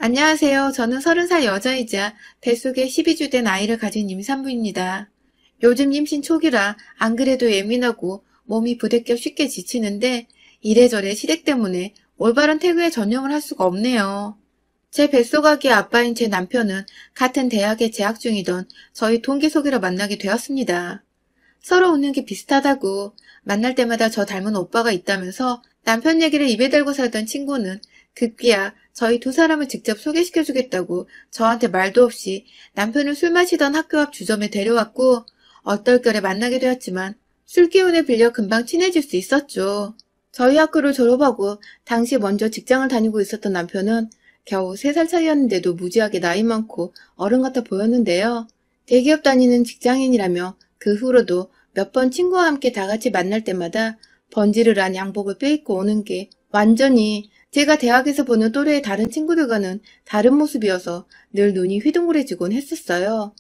안녕하세요. 저는 30살 여자이자 뱃속에 12주 된 아이를 가진 임산부입니다. 요즘 임신 초기라 안 그래도 예민하고 몸이 부대껴 쉽게 지치는데 이래저래 시댁 때문에 올바른 태교에 전념을 할 수가 없네요. 제 뱃속 아기 아빠인 제 남편은 같은 대학에 재학 중이던 저희 동기 소개로 만나게 되었습니다. 서로 웃는 게 비슷하다고 만날 때마다 저 닮은 오빠가 있다면서 남편 얘기를 입에 달고 살던 친구는 급기야 저희 두 사람을 직접 소개시켜주겠다고 저한테 말도 없이 남편을 술 마시던 학교 앞 주점에 데려왔고 얼떨결에 만나게 되었지만 술 기운을 빌려 금방 친해질 수 있었죠. 저희 학교를 졸업하고 당시 먼저 직장을 다니고 있었던 남편은 겨우 3살 차이였는데도 무지하게 나이 많고 어른 같아 보였는데요. 대기업 다니는 직장인이라며 그 후로도 몇 번 친구와 함께 다 같이 만날 때마다 번지르르한 양복을 빼입고 오는 게 완전히 제가 대학에서 보는 또래의 다른 친구들과는 다른 모습이어서 늘 눈이 휘둥그레지곤 했었어요.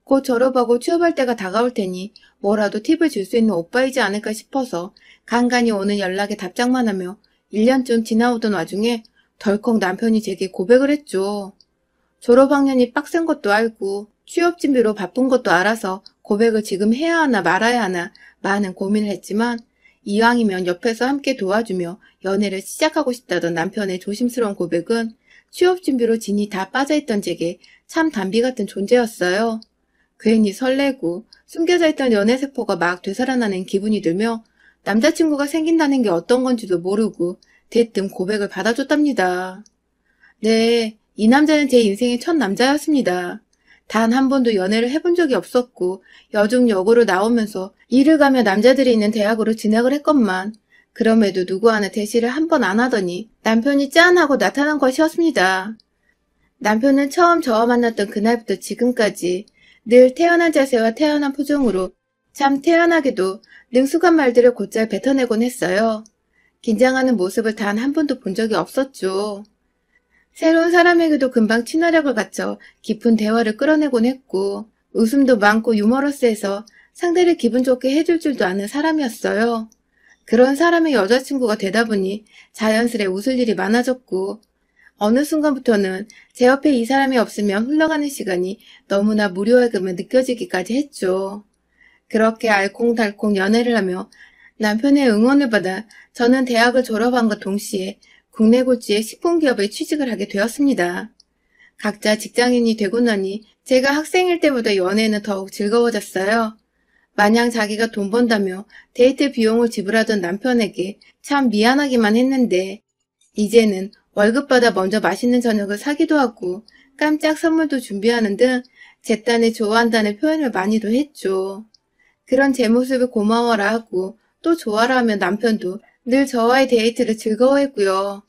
곧 졸업하고 취업할 때가 다가올 테니 뭐라도 팁을 줄 수 있는 오빠이지 않을까 싶어서 간간히 오는 연락에 답장만 하며 1년쯤 지나오던 와중에 덜컥 남편이 제게 고백을 했죠. 졸업학년이 빡센 것도 알고 취업 준비로 바쁜 것도 알아서 고백을 지금 해야 하나 말아야 하나 많은 고민을 했지만 이왕이면 옆에서 함께 도와주며 연애를 시작하고 싶다던 남편의 조심스러운 고백은 취업 준비로 진이 다 빠져있던 제게 참 단비 같은 존재였어요. 괜히 설레고 숨겨져 있던 연애세포가 막 되살아나는 기분이 들며 남자친구가 생긴다는 게 어떤 건지도 모르고 대뜸 고백을 받아줬답니다. 네, 이 남자는 제 인생의 첫 남자였습니다. 단 한 번도 연애를 해본 적이 없었고 여중 여고로 나오면서 일을 가며 남자들이 있는 대학으로 진학을 했건만 그럼에도 누구 하나 대시를 한 번 안 하더니 남편이 짠 하고 나타난 것이었습니다. 남편은 처음 저와 만났던 그날부터 지금까지 늘 태연한 자세와 태연한 표정으로 참 태연하게도 능숙한 말들을 곧잘 뱉어내곤 했어요. 긴장하는 모습을 단 한 번도 본 적이 없었죠. 새로운 사람에게도 금방 친화력을 갖춰 깊은 대화를 끌어내곤 했고 웃음도 많고 유머러스해서 상대를 기분 좋게 해줄 줄도 아는 사람이었어요. 그런 사람의 여자친구가 되다 보니 자연스레 웃을 일이 많아졌고 어느 순간부터는 제 옆에 이 사람이 없으면 흘러가는 시간이 너무나 무료하게만 느껴지기까지 했죠. 그렇게 알콩달콩 연애를 하며 남편의 응원을 받아 저는 대학을 졸업한과 동시에 국내 굴지의 식품기업에 취직을 하게 되었습니다. 각자 직장인이 되고 나니 제가 학생일 때보다 연애는 더욱 즐거워졌어요. 마냥 자기가 돈 번다며 데이트 비용을 지불하던 남편에게 참 미안하기만 했는데 이제는 월급 받아 먼저 맛있는 저녁을 사기도 하고 깜짝 선물도 준비하는 등 제 딴을 좋아한다는 표현을 많이도 했죠. 그런 제 모습을 고마워라 하고 또 좋아라 하면 남편도 늘 저와의 데이트를 즐거워했고요.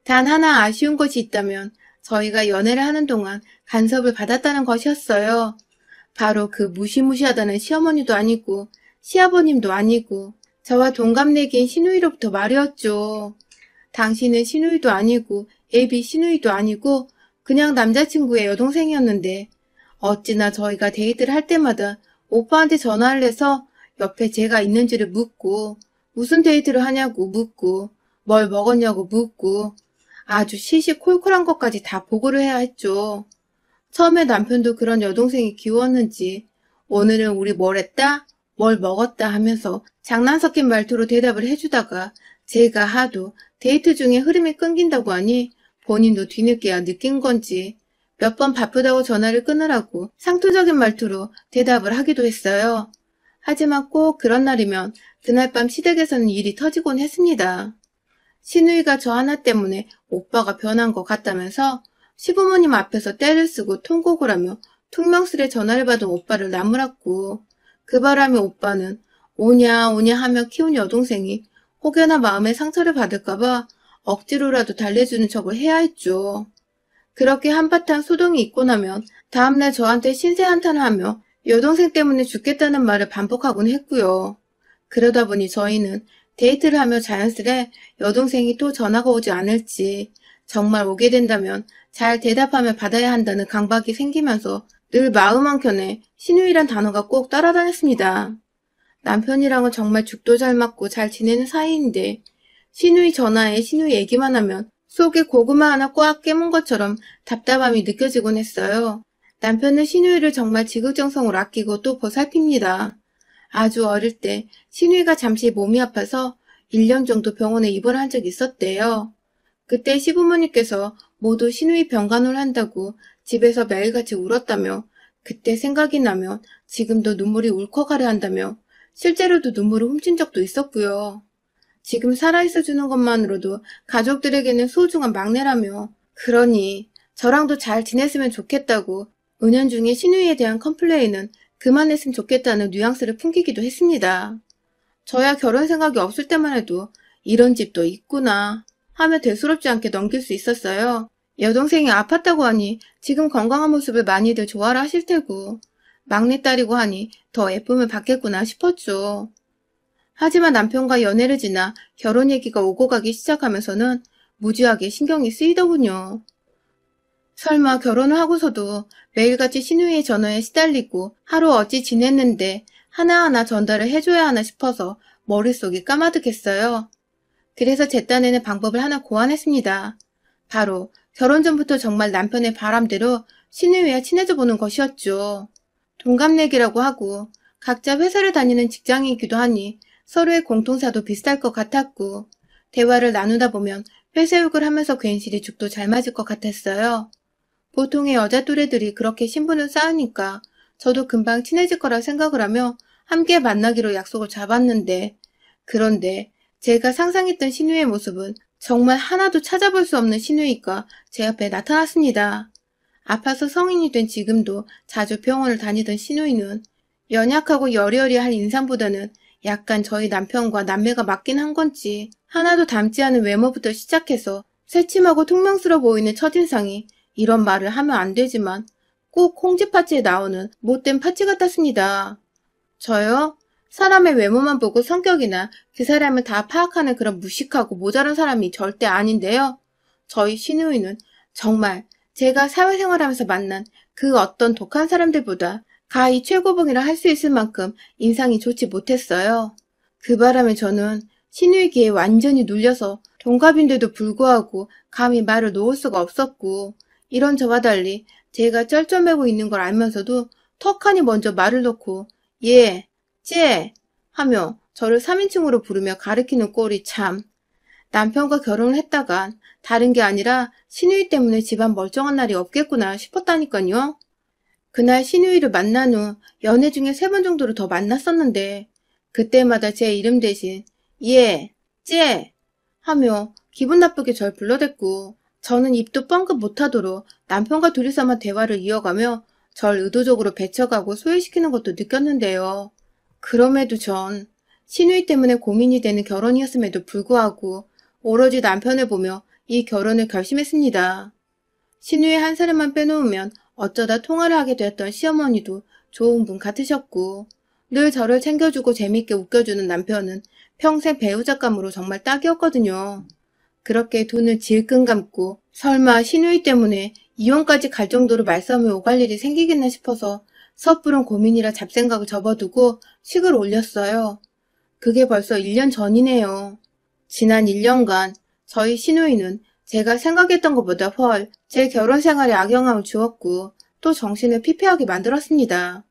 단 하나 아쉬운 것이 있다면 저희가 연애를 하는 동안 간섭을 받았다는 것이었어요. 바로 그 무시무시하다는 시어머니도 아니고 시아버님도 아니고 저와 동갑내기인 시누이로부터 말이었죠. 당신은 시누이도 아니고 애비 시누이도 아니고 그냥 남자친구의 여동생이었는데 어찌나 저희가 데이트를 할 때마다 오빠한테 전화를 해서 옆에 제가 있는지를 묻고 무슨 데이트를 하냐고 묻고 뭘 먹었냐고 묻고 아주 시시콜콜한 것까지 다 보고를 해야 했죠. 처음에 남편도 그런 여동생이 귀여웠는지 오늘은 우리 뭘 했다? 뭘 먹었다 하면서 장난 섞인 말투로 대답을 해주다가 제가 하도 데이트 중에 흐름이 끊긴다고 하니 본인도 뒤늦게야 느낀 건지 몇 번 바쁘다고 전화를 끊으라고 상투적인 말투로 대답을 하기도 했어요. 하지만 꼭 그런 날이면 그날 밤 시댁에서는 일이 터지곤 했습니다. 시누이가 저 하나 때문에 오빠가 변한 것 같다면서 시부모님 앞에서 떼를 쓰고 통곡을 하며 퉁명스레 전화를 받은 오빠를 나무랐고 그 바람에 오빠는 오냐 오냐 하며 키운 여동생이 혹여나 마음에 상처를 받을까봐 억지로라도 달래주는 척을 해야 했죠. 그렇게 한바탕 소동이 있고 나면 다음날 저한테 신세 한탄을 하며 여동생 때문에 죽겠다는 말을 반복하곤 했고요. 그러다 보니 저희는 데이트를 하며 자연스레 여동생이 또 전화가 오지 않을지 정말 오게 된다면 잘 대답하며 받아야 한다는 강박이 생기면서 늘 마음 한켠에 시누이란 단어가 꼭 따라다녔습니다. 남편이랑은 정말 죽도 잘 맞고 잘 지내는 사이인데 시누이 전화에 시누이 얘기만 하면 속에 고구마 하나 꽉 깨문 것처럼 답답함이 느껴지곤 했어요. 남편은 신우이를 정말 지극정성으로 아끼고 또 보살핍니다. 아주 어릴 때 신우이가 잠시 몸이 아파서 1년 정도 병원에 입원한 적이 있었대요. 그때 시부모님께서 모두 신우이 병간호를 한다고 집에서 매일같이 울었다며 그때 생각이 나면 지금도 눈물이 울컥하려 한다며 실제로도 눈물을 훔친 적도 있었고요. 지금 살아있어 주는 것만으로도 가족들에게는 소중한 막내라며 그러니 저랑도 잘 지냈으면 좋겠다고 은연중에 신우이에 대한 컴플레인은 그만했으면 좋겠다는 뉘앙스를 풍기기도 했습니다. 저야 결혼 생각이 없을 때만 해도 이런 집도 있구나 하며 대수롭지 않게 넘길 수 있었어요. 여동생이 아팠다고 하니 지금 건강한 모습을 많이들 좋아라 하실 테고 막내딸이고 하니 더 예쁨을 받겠구나 싶었죠. 하지만 남편과 연애를 지나 결혼 얘기가 오고 가기 시작하면서는 무지하게 신경이 쓰이더군요. 설마 결혼을 하고서도 매일같이 신우이의 전화에 시달리고 하루 어찌 지냈는데 하나하나 전달을 해줘야 하나 싶어서 머릿속이 까마득했어요. 그래서 제 딴에는 방법을 하나 고안했습니다. 바로 결혼 전부터 정말 남편의 바람대로 신우이와 친해져 보는 것이었죠. 동갑내기라고 하고 각자 회사를 다니는 직장이기도 하니 서로의 공통사도 비슷할 것 같았고 대화를 나누다 보면 회사욕을 하면서 괜시리 죽도 잘 맞을 것 같았어요. 보통의 여자 또래들이 그렇게 신분을 쌓으니까 저도 금방 친해질 거라 생각을 하며 함께 만나기로 약속을 잡았는데 그런데 제가 상상했던 신우의 모습은 정말 하나도 찾아볼 수 없는 신우이가 제 앞에 나타났습니다. 아파서 성인이 된 지금도 자주 병원을 다니던 신우이는 연약하고 여리여리한 인상보다는 약간 저희 남편과 남매가 맞긴 한 건지 하나도 닮지 않은 외모부터 시작해서 새침하고 퉁명스러워 보이는 첫인상이 이런 말을 하면 안 되지만 꼭 홍지파츠에 나오는 못된 파츠 같았습니다. 저요? 사람의 외모만 보고 성격이나 그 사람을 다 파악하는 그런 무식하고 모자란 사람이 절대 아닌데요. 저희 신우이는 정말 제가 사회생활하면서 만난 그 어떤 독한 사람들보다 가히 최고봉이라 할 수 있을 만큼 인상이 좋지 못했어요. 그 바람에 저는 신우이 귀에 완전히 눌려서 동갑인데도 불구하고 감히 말을 놓을 수가 없었고 이런 저와 달리 제가 쩔쩔매고 있는 걸 알면서도 턱하니 먼저 말을 놓고 예, 쟤 하며 저를 3인칭으로 부르며 가리키는 꼴이 참. 남편과 결혼을 했다간 다른 게 아니라 신우이 때문에 집안 멀쩡한 날이 없겠구나 싶었다니까요. 그날 신우이를 만난 후 연애 중에 3번 정도를 더 만났었는데 그때마다 제 이름 대신 예, 쟤 하며 기분 나쁘게 절 불러댔고 저는 입도 뻥끗 못하도록 남편과 둘이서만 대화를 이어가며 절 의도적으로 배척하고 소외시키는 것도 느꼈는데요. 그럼에도 전 신우이 때문에 고민이 되는 결혼이었음에도 불구하고 오로지 남편을 보며 이 결혼을 결심했습니다. 신우이 한 사람만 빼놓으면 어쩌다 통화를 하게 되었던 시어머니도 좋은 분 같으셨고 늘 저를 챙겨주고 재밌게 웃겨주는 남편은 평생 배우자감으로 정말 딱이었거든요. 그렇게 돈을 질끈 감고 설마 신우이 때문에 이혼까지 갈 정도로 말싸움이 오갈 일이 생기겠나 싶어서 섣부른 고민이라 잡생각을 접어두고 식을 올렸어요. 그게 벌써 1년 전이네요. 지난 1년간 저희 신우이는 제가 생각했던 것보다 제 결혼 생활에 악영향을 주었고 또 정신을 피폐하게 만들었습니다.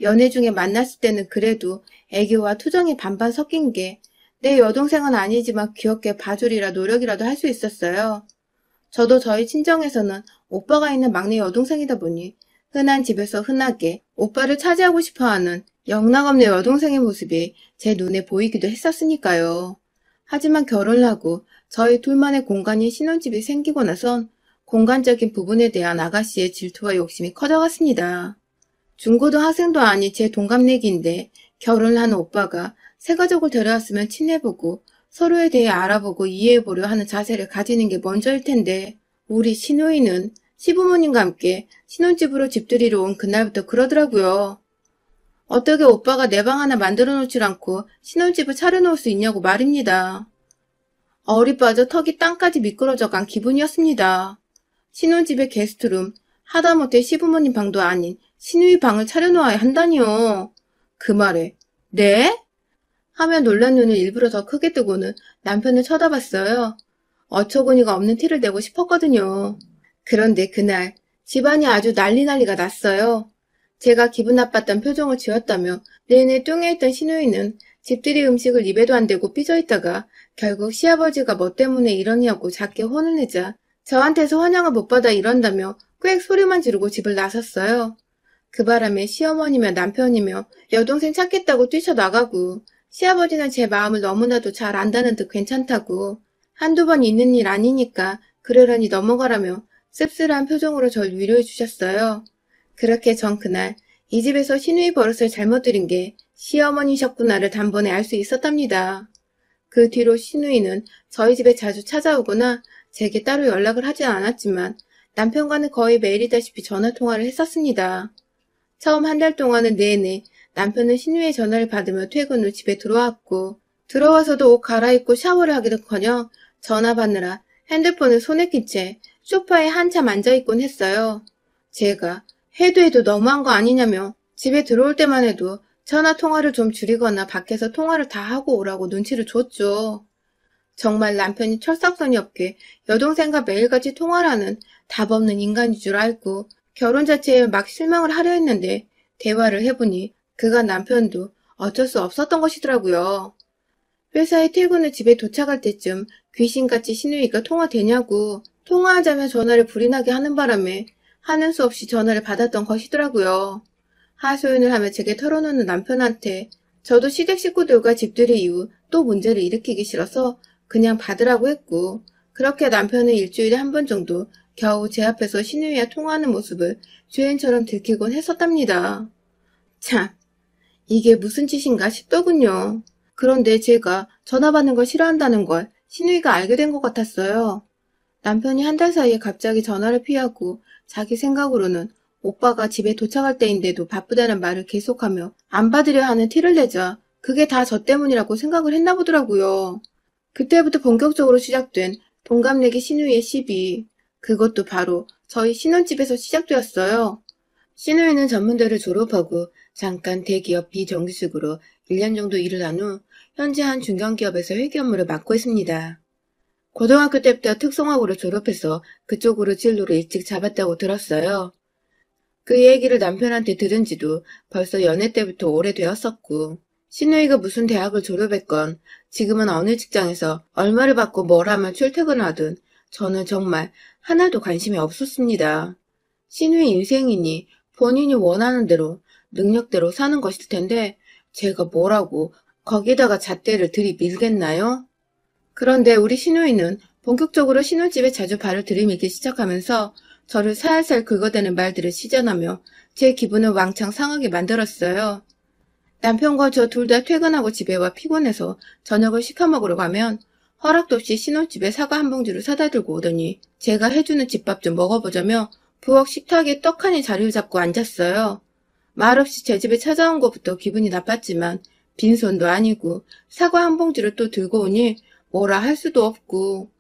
연애 중에 만났을 때는 그래도 애교와 투정이 반반 섞인 게 내 여동생은 아니지만 귀엽게 봐주리라 노력이라도 할 수 있었어요. 저도 저희 친정에서는 오빠가 있는 막내 여동생이다 보니 흔한 집에서 흔하게 오빠를 차지하고 싶어하는 영락없는 여동생의 모습이 제 눈에 보이기도 했었으니까요. 하지만 결혼을 하고 저희 둘만의 공간인 신혼집이 생기고 나선 공간적인 부분에 대한 아가씨의 질투와 욕심이 커져갔습니다. 중고등학생도 아닌 제 동갑내기인데 결혼을 하는 오빠가 새 가족을 데려왔으면 친해보고 서로에 대해 알아보고 이해해보려 하는 자세를 가지는 게 먼저일 텐데 우리 신우이는 시부모님과 함께 신혼집으로 집들이러 온 그날부터 그러더라고요. 어떻게 오빠가 내 방 하나 만들어 놓질 않고 신혼집을 차려놓을 수 있냐고 말입니다. 얼이 빠져 턱이 땅까지 미끄러져 간 기분이었습니다. 신혼집의 게스트룸, 하다못해 시부모님 방도 아닌 신우이 방을 차려놓아야 한다니요. 그 말에 네? 하며 놀란 눈을 일부러 더 크게 뜨고는 남편을 쳐다봤어요. 어처구니가 없는 티를 내고 싶었거든요. 그런데 그날 집안이 아주 난리가 났어요. 제가 기분 나빴던 표정을 지었다며 내내 뚱해있던 시누이는 집들이 음식을 입에도 안 대고 삐져있다가 결국 시아버지가 뭐 때문에 이러냐고 작게 혼을 내자 저한테서 환영을 못 받아 이런다며 꽥 소리만 지르고 집을 나섰어요. 그 바람에 시어머니며 남편이며 여동생 찾겠다고 뛰쳐나가고 시아버지는 제 마음을 너무나도 잘 안다는 듯 괜찮다고 한두 번 있는 일 아니니까 그러려니 넘어가라며 씁쓸한 표정으로 절 위로해 주셨어요. 그렇게 전 그날 이 집에서 시누이 버릇을 잘못 들인 게 시어머니셨구나를 단번에 알 수 있었답니다. 그 뒤로 시누이는 저희 집에 자주 찾아오거나 제게 따로 연락을 하진 않았지만 남편과는 거의 매일이다시피 전화통화를 했었습니다. 처음 한 달 동안은 내내 남편은 시누이의 전화를 받으며 퇴근 후 집에 들어왔고 들어와서도 옷 갈아입고 샤워를 하기도커녕 전화 받느라 핸드폰을 손에 낀 채 소파에 한참 앉아있곤 했어요. 제가 해도 너무한 거 아니냐며 집에 들어올 때만 해도 전화 통화를 좀 줄이거나 밖에서 통화를 다 하고 오라고 눈치를 줬죠. 정말 남편이 철딱선이 없게 여동생과 매일같이 통화를 하는 답 없는 인간인 줄 알고 결혼 자체에 막 실망을 하려 했는데 대화를 해보니 그간 남편도 어쩔 수 없었던 것이더라고요. 회사에 퇴근 후 집에 도착할 때쯤 귀신같이 시누이가 통화되냐고 통화하자며 전화를 불이 나게 하는 바람에 하는 수 없이 전화를 받았던 것이더라고요. 하소연을 하며 제게 털어놓는 남편한테 저도 시댁 식구들과 집들이 이후 또 문제를 일으키기 싫어서 그냥 받으라고 했고 그렇게 남편은 일주일에 한 번 정도 겨우 제 앞에서 시누이와 통화하는 모습을 주인처럼 들키곤 했었답니다. 참, 이게 무슨 짓인가 싶더군요. 그런데 제가 전화 받는 걸 싫어한다는 걸 시누이가 알게 된 것 같았어요. 남편이 한 달 사이에 갑자기 전화를 피하고 자기 생각으로는 오빠가 집에 도착할 때인데도 바쁘다는 말을 계속하며 안 받으려 하는 티를 내자 그게 다 저 때문이라고 생각을 했나 보더라고요. 그때부터 본격적으로 시작된 동갑내기 시누이의 시비. 그것도 바로 저희 신혼집에서 시작되었어요. 시누이는 전문대를 졸업하고 잠깐 대기업 비정규직으로 1년 정도 일을 한 후 현재 한 중견기업에서 회계 업무를 맡고 있습니다. 고등학교 때부터 특성화고를 졸업해서 그쪽으로 진로를 일찍 잡았다고 들었어요. 그 얘기를 남편한테 들은 지도 벌써 연애 때부터 오래되었었고 시누이가 무슨 대학을 졸업했건 지금은 어느 직장에서 얼마를 받고 뭘 하면 출퇴근을 하든 저는 정말 하나도 관심이 없었습니다. 시누이 인생이니 본인이 원하는 대로 능력대로 사는 것일 텐데 제가 뭐라고 거기다가 잣대를 들이밀겠나요? 그런데 우리 시누이는 본격적으로 신혼집에 자주 발을 들이밀기 시작하면서 저를 살살 긁어대는 말들을 시전하며 제 기분을 왕창 상하게 만들었어요. 남편과 저 둘 다 퇴근하고 집에 와 피곤해서 저녁을 시켜 먹으러 가면 허락도 없이 신혼집에 사과 한 봉지를 사다 들고 오더니 제가 해주는 집밥 좀 먹어보자며 부엌 식탁에 떡하니 자리를 잡고 앉았어요. 말없이 제 집에 찾아온 것부터 기분이 나빴지만 빈손도 아니고 사과 한 봉지를 또 들고 오니 뭐라 할 수도 없고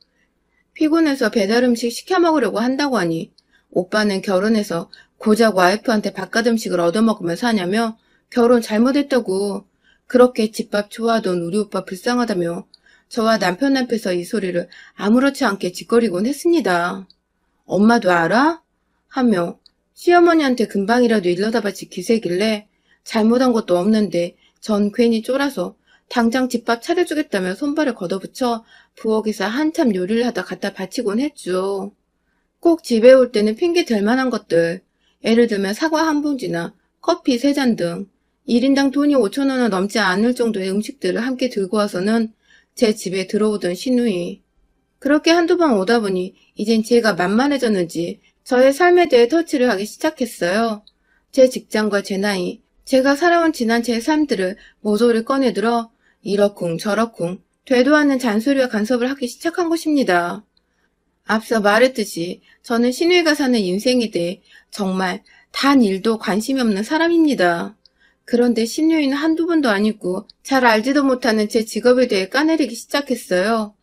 피곤해서 배달 음식 시켜 먹으려고 한다고 하니 오빠는 결혼해서 고작 와이프한테 바깥 음식을 얻어먹으며 사냐며 결혼 잘못했다고 그렇게 집밥 좋아하던 우리 오빠 불쌍하다며 저와 남편 앞에서 이 소리를 아무렇지 않게 짓거리곤 했습니다. 엄마도 알아? 하며 시어머니한테 금방이라도 일러다 바칠 기세길래 잘못한 것도 없는데 전 괜히 쫄아서 당장 집밥 차려주겠다며 손발을 걷어붙여 부엌에서 한참 요리를 하다 갖다 바치곤 했죠. 꼭 집에 올 때는 핑계 댈 만한 것들, 예를 들면 사과 한 봉지나 커피 3잔 등 1인당 돈이 5,000원은 넘지 않을 정도의 음식들을 함께 들고 와서는 제 집에 들어오던 시누이. 그렇게 한두 번 오다 보니 이젠 제가 만만해졌는지 저의 삶에 대해 터치를 하기 시작했어요. 제 직장과 제 나이, 제가 살아온 지난 제 삶들을 모조리 꺼내들어 이러쿵 저러쿵 되도 않는 잔소리와 간섭을 하기 시작한 것입니다. 앞서 말했듯이 저는 시누이가 사는 인생에 대해 정말 단 일도 관심이 없는 사람입니다. 그런데 시누이는 한두 번도 아니고 잘 알지도 못하는 제 직업에 대해 까내리기 시작했어요.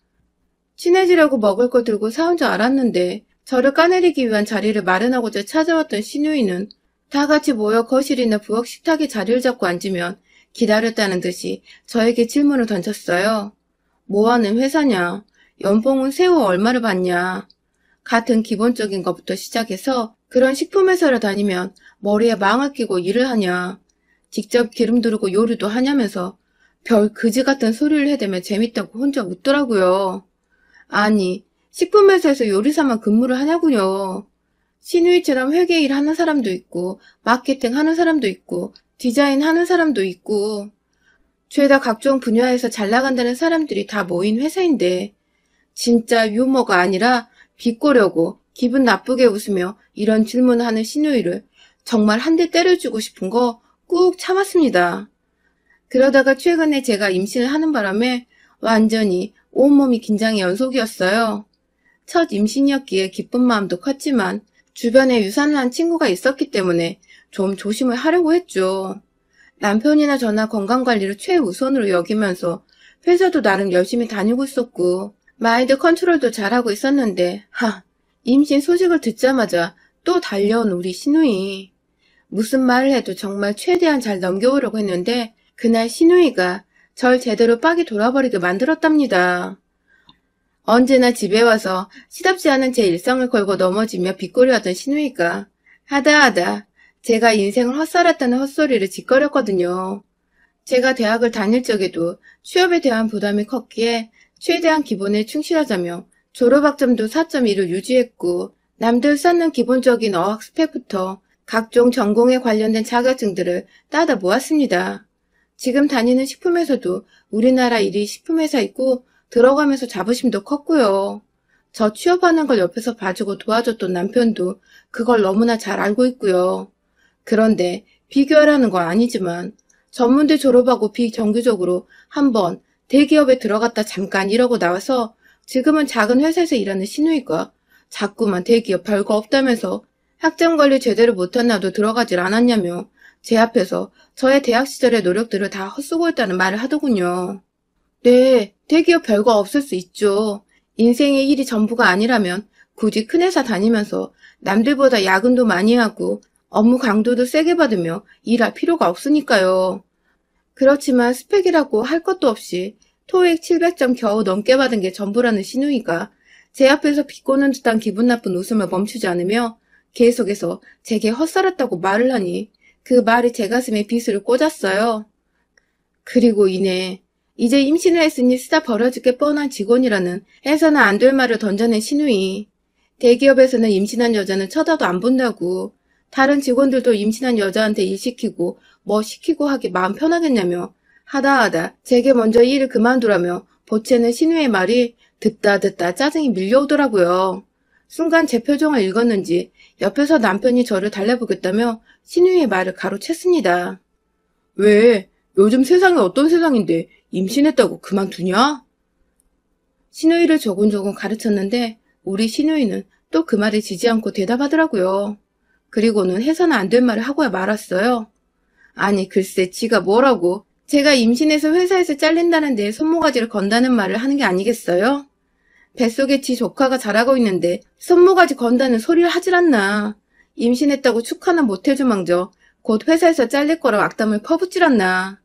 친해지려고 먹을 거 들고 사온 줄 알았는데 저를 까내리기 위한 자리를 마련하고자 찾아왔던 시누이는 다 같이 모여 거실이나 부엌 식탁에 자리를 잡고 앉으면 기다렸다는 듯이 저에게 질문을 던졌어요. 뭐하는 회사냐? 연봉은 세후 얼마를 받냐. 같은 기본적인 것부터 시작해서 그런 식품회사를 다니면 머리에 망을 끼고 일을 하냐. 직접 기름 두르고 요리도 하냐면서 별 그지 같은 소리를 해대며 재밌다고 혼자 웃더라고요. 아니, 식품회사에서 요리사만 근무를 하냐고요. 신우이처럼 회계 일 하는 사람도 있고, 마케팅 하는 사람도 있고, 디자인 하는 사람도 있고, 죄다 각종 분야에서 잘 나간다는 사람들이 다 모인 회사인데, 진짜 유머가 아니라 비꼬려고 기분 나쁘게 웃으며 이런 질문을 하는 신우이를 정말 한 대 때려주고 싶은 거 꾹 참았습니다. 그러다가 최근에 제가 임신을 하는 바람에 완전히 온몸이 긴장의 연속이었어요. 첫 임신이었기에 기쁜 마음도 컸지만 주변에 유산을 한 친구가 있었기 때문에 좀 조심을 하려고 했죠. 남편이나 저나 건강관리를 최우선으로 여기면서 회사도 나름 열심히 다니고 있었고 마인드 컨트롤도 잘하고 있었는데 임신 소식을 듣자마자 또 달려온 우리 신우이. 무슨 말을 해도 정말 최대한 잘 넘겨오려고 했는데 그날 신우이가 절 제대로 빡이 돌아버리게 만들었답니다. 언제나 집에 와서 시답지 않은 제 일상을 걸고 넘어지며 빗꼬리하던 신우이가 하다 제가 인생을 헛살았다는 헛소리를 짓거렸거든요. 제가 대학을 다닐 적에도 취업에 대한 부담이 컸기에 최대한 기본에 충실하자며 졸업학점도 4.2를 유지했고 남들 쌓는 기본적인 어학 스펙부터 각종 전공에 관련된 자격증들을 따다 모았습니다. 지금 다니는 식품회사도 우리나라 1위 식품회사이고 들어가면서 자부심도 컸고요. 저 취업하는 걸 옆에서 봐주고 도와줬던 남편도 그걸 너무나 잘 알고 있고요. 그런데 비교하라는 건 아니지만 전문대 졸업하고 비정규적으로 한번 대기업에 들어갔다 잠깐 일하고 나와서 지금은 작은 회사에서 일하는 신우이가 자꾸만 대기업 별거 없다면서 학점 관리 제대로 못한 나도 들어가질 않았냐며 제 앞에서 저의 대학 시절의 노력들을 다 헛수고했다는 말을 하더군요. 네, 대기업 별거 없을 수 있죠. 인생의 일이 전부가 아니라면 굳이 큰 회사 다니면서 남들보다 야근도 많이 하고 업무 강도도 세게 받으며 일할 필요가 없으니까요. 그렇지만 스펙이라고 할 것도 없이 토익 700점 겨우 넘게 받은 게 전부라는 신우이가 제 앞에서 비꼬는 듯한 기분 나쁜 웃음을 멈추지 않으며 계속해서 제게 헛살았다고 말을 하니 그 말이 제 가슴에 비수를 꽂았어요. 그리고 이내 이제 임신을 했으니 쓰다 버려질 게 뻔한 직원이라는 해서는 안 될 말을 던져낸 신우이. 대기업에서는 임신한 여자는 쳐다도 안 본다고. 다른 직원들도 임신한 여자한테 일 시키고 뭐 시키고 하기 마음 편하겠냐며 하다 제게 먼저 이 일을 그만두라며 보채는 신우의 말이 듣다 짜증이 밀려오더라고요. 순간 제 표정을 읽었는지 옆에서 남편이 저를 달래보겠다며 신우의 말을 가로챘습니다. 왜? 요즘 세상이 어떤 세상인데 임신했다고 그만두냐? 신우이를 조곤조곤 가르쳤는데 우리 신우이는 또 그 말에 지지 않고 대답하더라고요. 그리고는 해서는 안 될 말을 하고야 말았어요. 아니 글쎄 지가 뭐라고 제가 임신해서 회사에서 잘린다는데 손모가지를 건다는 말을 하는 게 아니겠어요? 뱃속에 지 조카가 자라고 있는데 손모가지 건다는 소리를 하질 않나. 임신했다고 축하나 못해주망저 곧 회사에서 잘릴 거라고 악담을 퍼붓질 않나.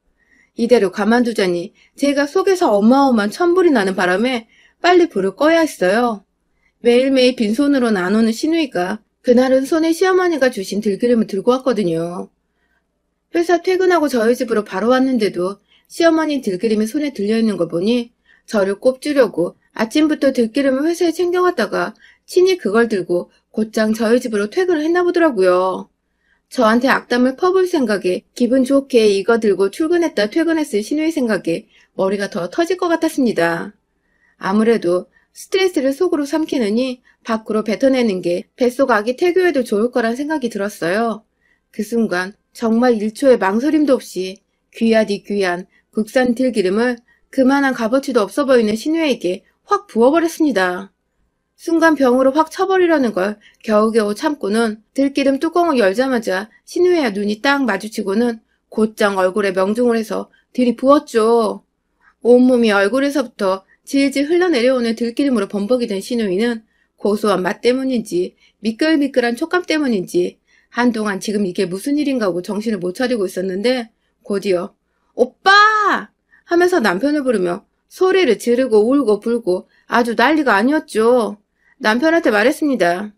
이대로 가만두자니 제가 속에서 어마어마한 천불이 나는 바람에 빨리 불을 꺼야 했어요. 매일매일 빈손으로 나누는 신우이가 그날은 손에 시어머니가 주신 들기름을 들고 왔거든요. 회사 퇴근하고 저희 집으로 바로 왔는데도 시어머니 들기름이 손에 들려있는 걸 보니 저를 꼽주려고 아침부터 들기름을 회사에 챙겨갔다가 친히 그걸 들고 곧장 저희 집으로 퇴근을 했나 보더라고요. 저한테 악담을 퍼볼 생각에 기분 좋게 이거 들고 출근했다 퇴근했을 신우의 생각에 머리가 더 터질 것 같았습니다. 아무래도 스트레스를 속으로 삼키느니 밖으로 뱉어내는 게 뱃속 아기 태교에도 좋을 거란 생각이 들었어요. 그 순간 정말 1초의 망설임도 없이 귀하디 귀한 국산 들기름을 그만한 값어치도 없어 보이는 신우에게 확 부어버렸습니다. 순간 병으로 확 쳐버리려는 걸 겨우겨우 참고는 들기름 뚜껑을 열자마자 신우의 눈이 딱 마주치고는 곧장 얼굴에 명중을 해서 들이부었죠. 온몸이 얼굴에서부터 질질 흘러내려오는 들기름으로 범벅이 된 신우이는 고소한 맛 때문인지 미끌미끌한 촉감 때문인지 한동안 지금 이게 무슨 일인가 하고 정신을 못 차리고 있었는데 곧이어 오빠! 하면서 남편을 부르며 소리를 지르고 울고 불고 아주 난리가 아니었죠. 남편한테 말했습니다.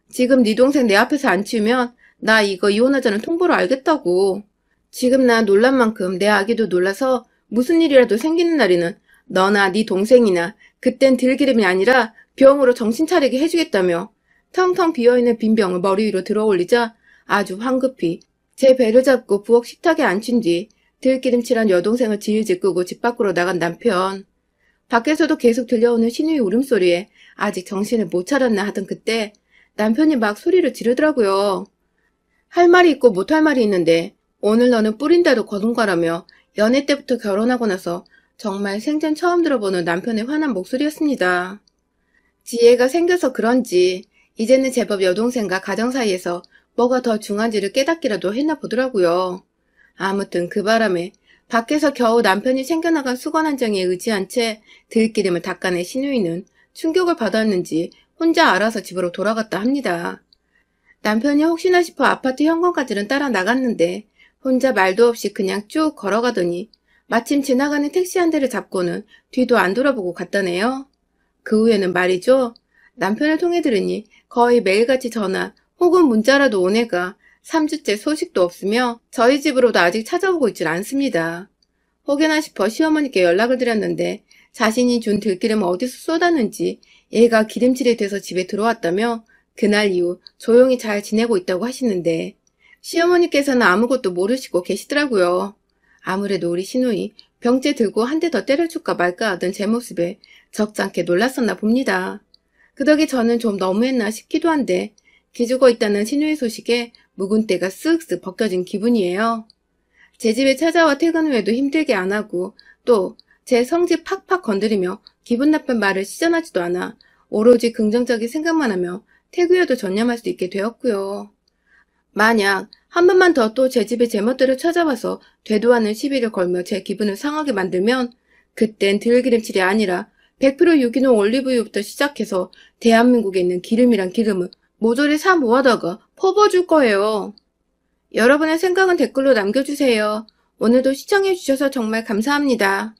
지금 네 동생 내 앞에서 안 치우면 나 이거 이혼하자는 통보로 알겠다고. 지금 나 놀란 만큼 내 아기도 놀라서 무슨 일이라도 생기는 날에는 너나 네 동생이나 그땐 들기름이 아니라 병으로 정신 차리게 해주겠다며 텅텅 비어있는 빈 병을 머리 위로 들어 올리자 아주 황급히 제 배를 잡고 부엌 식탁에 앉힌 뒤 들기름칠한 여동생을 질질 끄고 집 밖으로 나간 남편. 밖에서도 계속 들려오는 신우의 울음소리에 아직 정신을 못 차렸나 하던 그때 남편이 막 소리를 지르더라고요. 할 말이 있고 못할 말이 있는데 오늘 너는 뿌린 대로 거둔가라며 연애 때부터 결혼하고 나서 정말 생전 처음 들어보는 남편의 화난 목소리였습니다. 지혜가 생겨서 그런지 이제는 제법 여동생과 가정 사이에서 뭐가 더 중한지를 깨닫기라도 했나 보더라고요. 아무튼 그 바람에 밖에서 겨우 남편이 챙겨나간 수건 한 장에 의지한 채 들기름을 닦아낸 신우이는 충격을 받았는지 혼자 알아서 집으로 돌아갔다 합니다. 남편이 혹시나 싶어 아파트 현관까지는 따라 나갔는데 혼자 말도 없이 그냥 쭉 걸어가더니 마침 지나가는 택시 한 대를 잡고는 뒤도 안 돌아보고 갔다네요. 그 후에는 말이죠. 남편을 통해 들으니 거의 매일같이 전화 혹은 문자라도 온 애가 3주째 소식도 없으며 저희 집으로도 아직 찾아오고 있질 않습니다. 혹여나 싶어 시어머니께 연락을 드렸는데 자신이 준 들기름을 어디서 쏟았는지 얘가 기름칠이 돼서 집에 들어왔다며 그날 이후 조용히 잘 지내고 있다고 하시는데 시어머니께서는 아무것도 모르시고 계시더라고요. 아무래도 우리 시누이 병째 들고 한 대 더 때려줄까 말까 하던 제 모습에 적잖게 놀랐었나 봅니다. 그 덕에 저는 좀 너무했나 싶기도 한데 기죽어 있다는 시누이 소식에 묵은 때가 쓱쓱 벗겨진 기분이에요. 제 집에 찾아와 퇴근 후에도 힘들게 안 하고 또 제 성질 팍팍 건드리며 기분 나쁜 말을 시전하지도 않아 오로지 긍정적인 생각만 하며 태그여도 전념할 수 있게 되었고요. 만약 한 번만 더 또 제 집에 제멋대로 찾아와서 되도 않은 시비를 걸며 제 기분을 상하게 만들면 그땐 들기름칠이 아니라 100% 유기농 올리브유부터 시작해서 대한민국에 있는 기름이란 기름을 모조리 사 모아다가 퍼부어줄 거예요. 여러분의 생각은 댓글로 남겨주세요. 오늘도 시청해주셔서 정말 감사합니다.